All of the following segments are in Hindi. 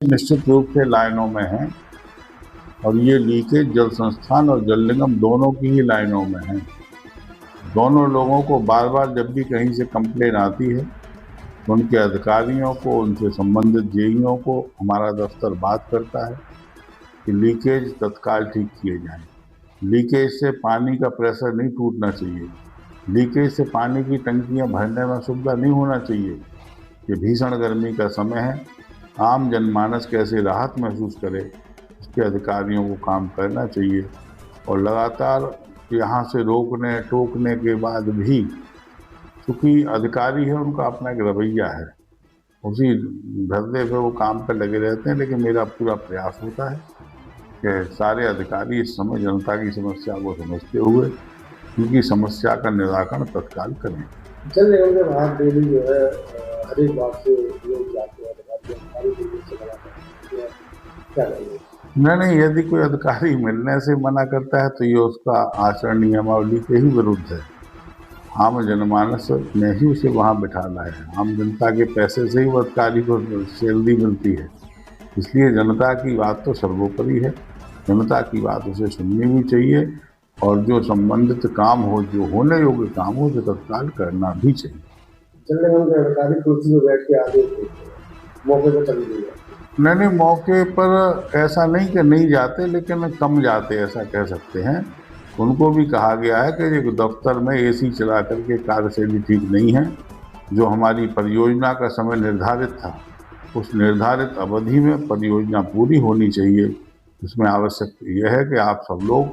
निश्चित रूप से लाइनों में है और ये लीकेज जल संस्थान और जल निगम दोनों की ही लाइनों में है। दोनों लोगों को बार बार जब भी कहीं से कंप्लेन आती है तो उनके अधिकारियों को, उनसे संबंधित जेईओ को हमारा दफ्तर बात करता है कि लीकेज तत्काल ठीक किए जाएं। लीकेज से पानी का प्रेशर नहीं टूटना चाहिए, लीकेज से पानी की टंकियां भरने में सुविधा नहीं होना चाहिए। ये भीषण गर्मी का समय है, आम जनमानस कैसे राहत महसूस करे इसके अधिकारियों को काम करना चाहिए। और लगातार यहाँ से रोकने टोकने के बाद भी चूँकि अधिकारी है, उनका अपना एक रवैया है, उसी धरने पे वो काम पे लगे रहते हैं। लेकिन मेरा पूरा प्रयास होता है कि सारे अधिकारी इस समय जनता की समस्या को समझते हुए उनकी समस्या का निराकरण तत्काल करें। जल निगम के बाहर डेली जो है हर एक बात से लोग जाते हैं, अधिकारी से मना करते हैं, क्या करेंगे? नहीं, यदि कोई अधिकारी मिलने से मना करता है तो ये उसका आचरण नियमावली के ही विरुद्ध है। आम जनमानस ने ही उसे वहाँ बिठाना है, आम जनता के पैसे से ही वो अधिकारी को सैलरी मिलती है। इसलिए जनता की बात तो सर्वोपरि है, जनता की बात उसे सुननी भी चाहिए और जो संबंधित काम हो, जो होने योग्य काम हो, उसे तत्काल करना भी चाहिए। जल निगम के अधिकारी कुर्सी पर बैठ के आगे मौके पर चल दिए? नहीं, मौके पर ऐसा नहीं कि नहीं जाते, लेकिन कम जाते, ऐसा कह सकते हैं। उनको भी कहा गया है कि दफ्तर में एसी चला करके कार्यशैली ठीक नहीं है। जो हमारी परियोजना का समय निर्धारित था, उस निर्धारित अवधि में परियोजना पूरी होनी चाहिए। इसमें आवश्यक यह है कि आप सब लोग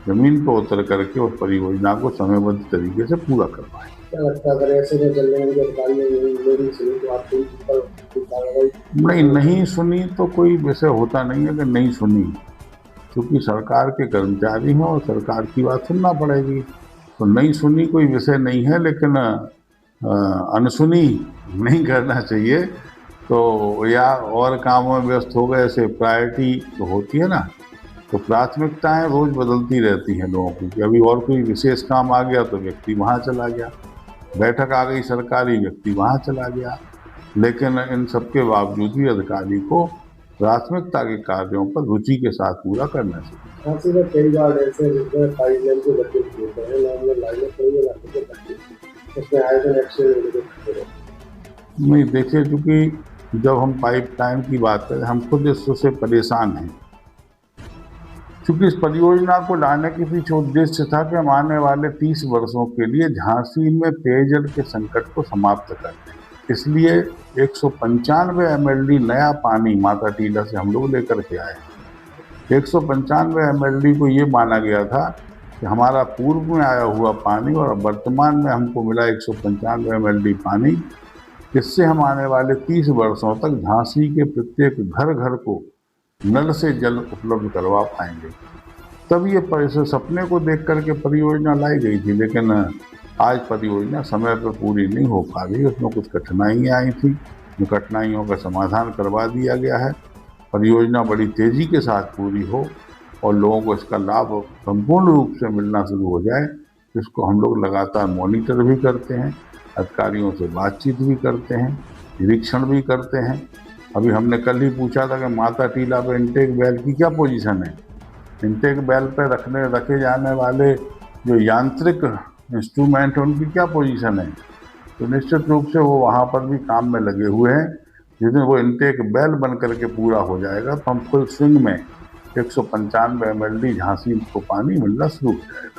जमीन पर उतर करके उस परियोजना को समयबद्ध तरीके से पूरा करवाएं। क्या लगता है अगर ऐसे में जल निगम के अधिकारियों ने सुनी तो आप नहीं सुनी तो कोई विषय होता नहीं है कि नहीं सुनी, क्योंकि सरकार के कर्मचारी हैं और सरकार की बात सुनना पड़ेगी। तो नहीं सुनी कोई विषय नहीं है, लेकिन अनसुनी नहीं करना चाहिए। तो या और कामों में व्यस्त हो गए, ऐसे प्रायोरिटी तो होती है ना, तो प्राथमिकताएं रोज बदलती रहती हैं लोगों की कि अभी और कोई विशेष काम आ गया तो व्यक्ति वहाँ चला गया, बैठक आ गई सरकारी, व्यक्ति वहाँ चला गया। लेकिन इन सबके बावजूद भी अधिकारी को प्राथमिकता के कार्यों पर रुचि के साथ पूरा करना चाहिए। कई बार ऐसे पाइपलाइन के गड्ढे होते हैं, नहीं, देखिए, चूँकि जब हम पाइपलाइन की बात करें, हम खुद इससे परेशान हैं। चूँकि इस परियोजना को लाने के पीछे उद्देश्य था कि हम आने वाले 30 वर्षों के लिए झांसी में पेयजल के संकट को समाप्त कर दें। इसलिए 195 MLD नया पानी माता टीला से हम लोग लेकर के आए। 195 MLD को ये माना गया था कि हमारा पूर्व में आया हुआ पानी और वर्तमान में हमको मिला 195 MLD पानी, इससे हम आने वाले 30 वर्षों तक झांसी के प्रत्येक घर घर को नल से जल उपलब्ध करवा पाएंगे। तब ये सपने को देख करके परियोजना लाई गई थी, लेकिन आज परियोजना समय पर पूरी नहीं हो पा रही। उसमें कुछ कठिनाइयाँ आई थी, उन कठिनाइयों का समाधान करवा दिया गया है। परियोजना बड़ी तेज़ी के साथ पूरी हो और लोगों को इसका लाभ संपूर्ण रूप से मिलना शुरू हो जाए, इसको हम लोग लगातार मॉनिटर भी करते हैं, अधिकारियों से बातचीत भी करते हैं, निरीक्षण भी करते हैं। अभी हमने कल ही पूछा था कि माता टीला पर इंटेक वेल की क्या पोजीशन है। इंटेक वेल पर रखे जाने वाले जो यांत्रिक इंस्ट्रूमेंट है, उनकी क्या पोजीशन है। तो निश्चित रूप से वो वहाँ पर भी काम में लगे हुए हैं। जिस दिन वो इंटेक वेल बन करके पूरा हो जाएगा तो हम फुल स्विंग में 195 MLD झांसी को पानी मिलना शुरू हो जाएगा।